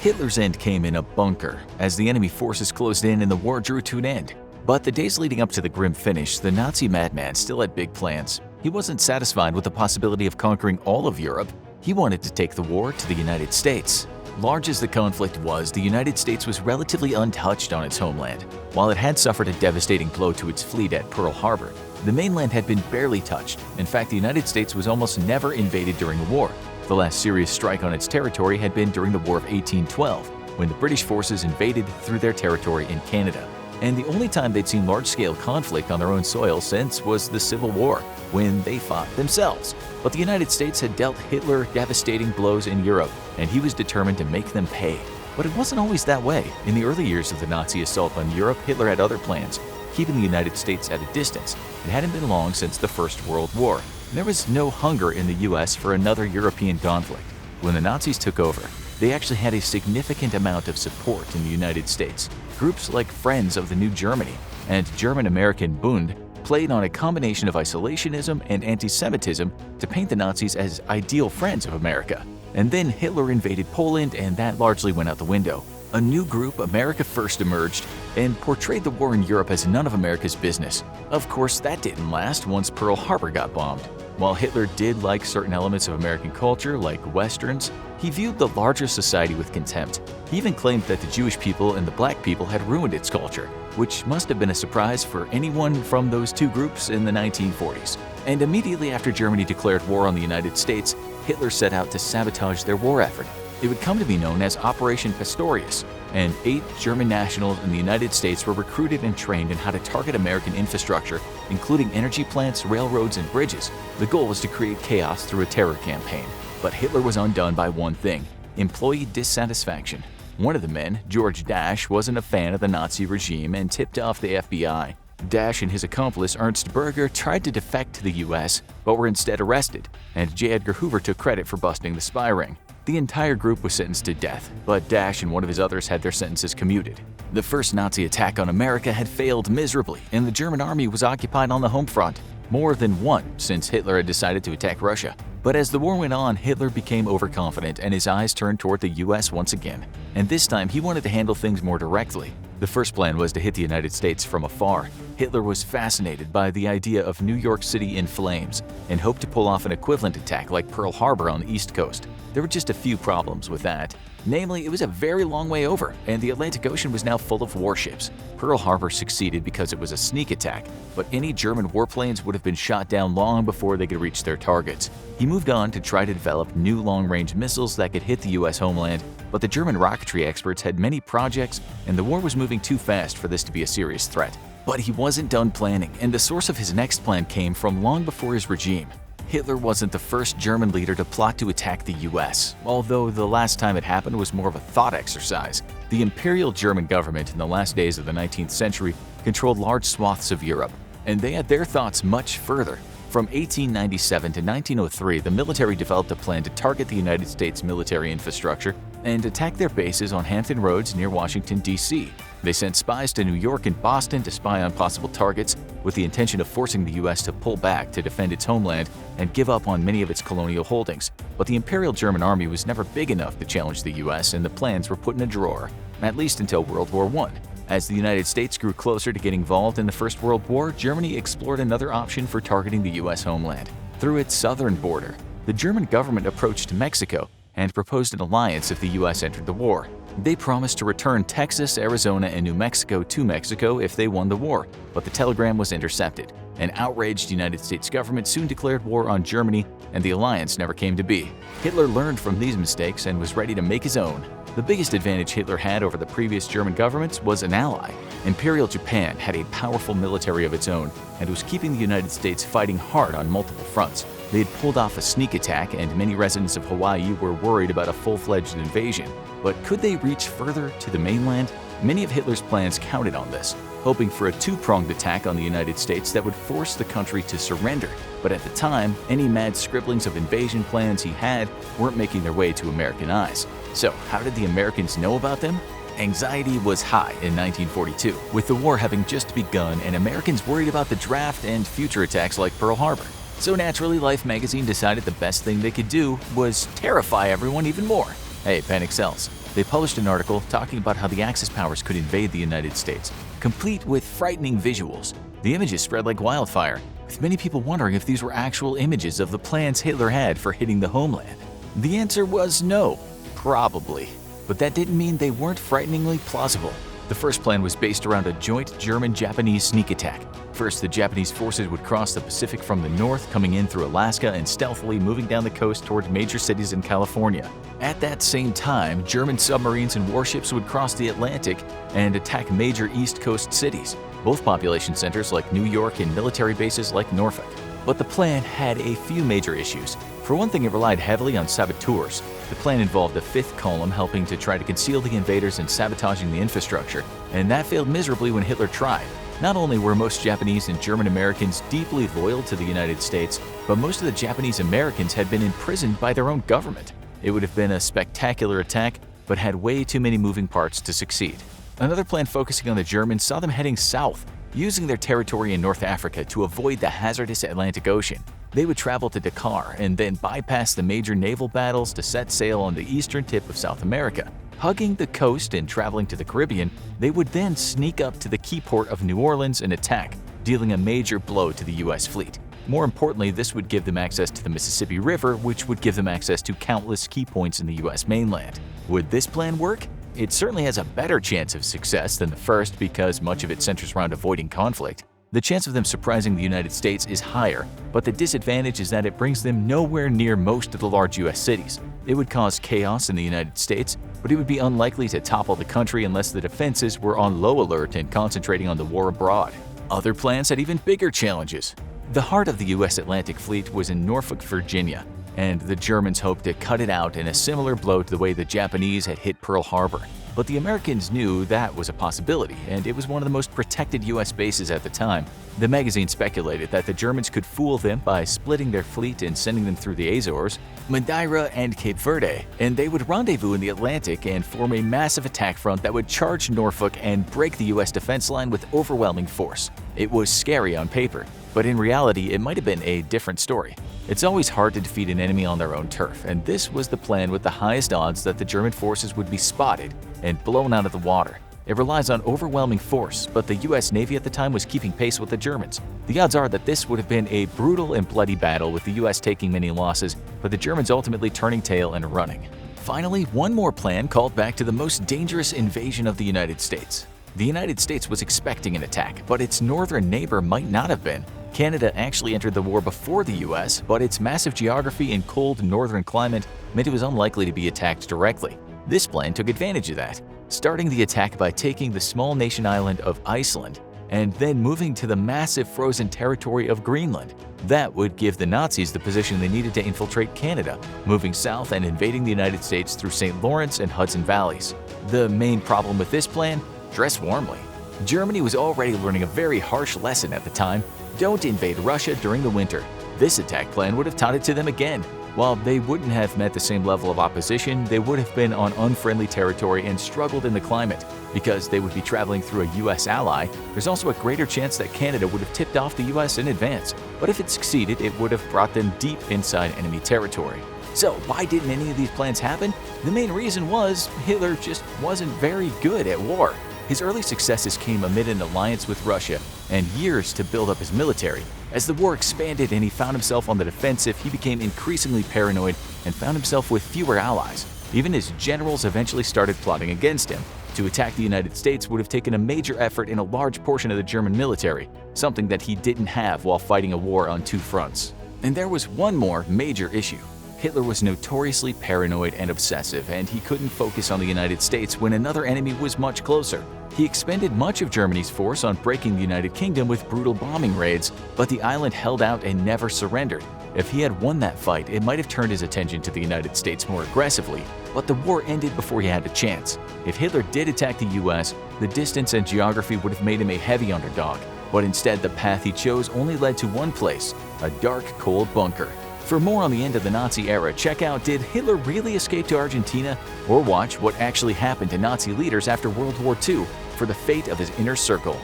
Hitler's end came in a bunker as the enemy forces closed in and the war drew to an end. But the days leading up to the grim finish, the Nazi madman still had big plans. He wasn't satisfied with the possibility of conquering all of Europe. He wanted to take the war to the United States. Large as the conflict was, the United States was relatively untouched on its homeland. While it had suffered a devastating blow to its fleet at Pearl Harbor, the mainland had been barely touched. In fact, the United States was almost never invaded during the war. The last serious strike on its territory had been during the War of 1812, when the British forces invaded through their territory in Canada. And the only time they'd seen large-scale conflict on their own soil since was the Civil War, when they fought themselves. But the United States had dealt Hitler devastating blows in Europe, and he was determined to make them pay. But it wasn't always that way. In the early years of the Nazi assault on Europe, Hitler had other plans, keeping the United States at a distance. It hadn't been long since the First World War. There was no hunger in the US for another European conflict. When the Nazis took over, they actually had a significant amount of support in the United States. Groups like Friends of the New Germany and German-American Bund played on a combination of isolationism and anti-Semitism to paint the Nazis as ideal friends of America. And then Hitler invaded Poland, and that largely went out the window. A new group, America First, emerged and portrayed the war in Europe as none of America's business. Of course, that didn't last once Pearl Harbor got bombed. While Hitler did like certain elements of American culture, like Westerns, he viewed the larger society with contempt. He even claimed that the Jewish people and the black people had ruined its culture, which must have been a surprise for anyone from those two groups in the 1940s. And immediately after Germany declared war on the United States, Hitler set out to sabotage their war effort. It would come to be known as Operation Pistorius, and 8 German nationals in the United States were recruited and trained in how to target American infrastructure, including energy plants, railroads, and bridges. The goal was to create chaos through a terror campaign. But Hitler was undone by one thing: employee dissatisfaction. One of the men, George Dasch, wasn't a fan of the Nazi regime and tipped off the FBI. Dasch and his accomplice Ernst Berger tried to defect to the US, but were instead arrested, and J. Edgar Hoover took credit for busting the spy ring. The entire group was sentenced to death, but Dasch and one of his others had their sentences commuted. The first Nazi attack on America had failed miserably, and the German army was occupied on the home front. More than one, since Hitler had decided to attack Russia. But as the war went on, Hitler became overconfident and his eyes turned toward the US once again. And this time, he wanted to handle things more directly. The first plan was to hit the United States from afar. Hitler was fascinated by the idea of New York City in flames and hoped to pull off an equivalent attack like Pearl Harbor on the East Coast. There were just a few problems with that. Namely, it was a very long way over, and the Atlantic Ocean was now full of warships. Pearl Harbor succeeded because it was a sneak attack, but any German warplanes would have been shot down long before they could reach their targets. He moved on to try to develop new long-range missiles that could hit the US homeland, but the German rocketry experts had many projects, and the war was moving too fast for this to be a serious threat. But he wasn't done planning, and the source of his next plan came from long before his regime. Hitler wasn't the first German leader to plot to attack the US, although the last time it happened was more of a thought exercise. The Imperial German government in the last days of the 19th century controlled large swaths of Europe, and they had their thoughts much further. From 1897 to 1903, the military developed a plan to target the United States military infrastructure and attack their bases on Hampton Roads near Washington, D.C. They sent spies to New York and Boston to spy on possible targets with the intention of forcing the U.S. to pull back to defend its homeland and give up on many of its colonial holdings. But the Imperial German Army was never big enough to challenge the U.S., and the plans were put in a drawer, at least until World War I. As the United States grew closer to getting involved in the First World War, Germany explored another option for targeting the U.S. homeland. Through its southern border, the German government approached Mexico and proposed an alliance if the U.S. entered the war. They promised to return Texas, Arizona, and New Mexico to Mexico if they won the war, but the telegram was intercepted. An outraged United States government soon declared war on Germany, and the alliance never came to be. Hitler learned from these mistakes and was ready to make his own. The biggest advantage Hitler had over the previous German governments was an ally. Imperial Japan had a powerful military of its own and was keeping the United States fighting hard on multiple fronts. They had pulled off a sneak attack, and many residents of Hawaii were worried about a full-fledged invasion. But could they reach further to the mainland? Many of Hitler's plans counted on this, hoping for a two-pronged attack on the United States that would force the country to surrender. But at the time, any mad scribblings of invasion plans he had weren't making their way to American eyes. So how did the Americans know about them? Anxiety was high in 1942, with the war having just begun and Americans worried about the draft and future attacks like Pearl Harbor. So naturally, Life magazine decided the best thing they could do was terrify everyone even more. Hey, panic sells. They published an article talking about how the Axis powers could invade the United States, complete with frightening visuals. The images spread like wildfire, with many people wondering if these were actual images of the plans Hitler had for hitting the homeland. The answer was no, probably. But that didn't mean they weren't frighteningly plausible. The first plan was based around a joint German-Japanese sneak attack. First, the Japanese forces would cross the Pacific from the north, coming in through Alaska and stealthily moving down the coast towards major cities in California. At that same time, German submarines and warships would cross the Atlantic and attack major East Coast cities, both population centers like New York and military bases like Norfolk. But the plan had a few major issues. For one thing, it relied heavily on saboteurs. The plan involved a fifth column helping to try to conceal the invaders and sabotaging the infrastructure, and that failed miserably when Hitler tried. Not only were most Japanese and German Americans deeply loyal to the United States, but most of the Japanese Americans had been imprisoned by their own government. It would have been a spectacular attack, but had way too many moving parts to succeed. Another plan focusing on the Germans saw them heading south, using their territory in North Africa to avoid the hazardous Atlantic Ocean. They would travel to Dakar and then bypass the major naval battles to set sail on the eastern tip of South America. Hugging the coast and traveling to the Caribbean, they would then sneak up to the key port of New Orleans and attack, dealing a major blow to the U.S. fleet. More importantly, this would give them access to the Mississippi River, which would give them access to countless key points in the U.S. mainland. Would this plan work? It certainly has a better chance of success than the first because much of it centers around avoiding conflict. The chance of them surprising the United States is higher, but the disadvantage is that it brings them nowhere near most of the large U.S. cities. It would cause chaos in the United States, but it would be unlikely to topple the country unless the defenses were on low alert and concentrating on the war abroad. Other plans had even bigger challenges. The heart of the U.S. Atlantic Fleet was in Norfolk, Virginia, and the Germans hoped to cut it out in a similar blow to the way the Japanese had hit Pearl Harbor. But the Americans knew that was a possibility, and it was one of the most protected U.S. bases at the time. The magazine speculated that the Germans could fool them by splitting their fleet and sending them through the Azores, Madeira, and Cape Verde, and they would rendezvous in the Atlantic and form a massive attack front that would charge Norfolk and break the U.S. defense line with overwhelming force. It was scary on paper, but in reality, it might have been a different story. It's always hard to defeat an enemy on their own turf, and this was the plan with the highest odds that the German forces would be spotted and blown out of the water. It relies on overwhelming force, but the U.S. Navy at the time was keeping pace with the Germans. The odds are that this would have been a brutal and bloody battle with the U.S. taking many losses, but the Germans ultimately turning tail and running. Finally, one more plan called back to the most dangerous invasion of the United States. The United States was expecting an attack, but its northern neighbor might not have been. Canada actually entered the war before the US, but its massive geography and cold northern climate meant it was unlikely to be attacked directly. This plan took advantage of that, starting the attack by taking the small nation island of Iceland and then moving to the massive frozen territory of Greenland. That would give the Nazis the position they needed to infiltrate Canada, moving south and invading the United States through St. Lawrence and Hudson Valleys. The main problem with this plan? Dress warmly. Germany was already learning a very harsh lesson at the time. Don't invade Russia during the winter. This attack plan would have taught it to them again. While they wouldn't have met the same level of opposition, they would have been on unfriendly territory and struggled in the climate. Because they would be traveling through a U.S. ally, there's also a greater chance that Canada would have tipped off the U.S. in advance. But if it succeeded, it would have brought them deep inside enemy territory. So why didn't any of these plans happen? The main reason was Hitler just wasn't very good at war. His early successes came amid an alliance with Russia and years to build up his military. As the war expanded and he found himself on the defensive, he became increasingly paranoid and found himself with fewer allies. Even his generals eventually started plotting against him. To attack the United States would have taken a major effort in a large portion of the German military, something that he didn't have while fighting a war on two fronts. And there was one more major issue. Hitler was notoriously paranoid and obsessive, and he couldn't focus on the United States when another enemy was much closer. He expended much of Germany's force on breaking the United Kingdom with brutal bombing raids, but the island held out and never surrendered. If he had won that fight, it might have turned his attention to the United States more aggressively, but the war ended before he had a chance. If Hitler did attack the US, the distance and geography would have made him a heavy underdog, but instead the path he chose only led to one place, a dark, cold bunker. For more on the end of the Nazi era, check out Did Hitler Really Escape to Argentina? Or watch what actually happened to Nazi leaders after World War II for the fate of his inner circle.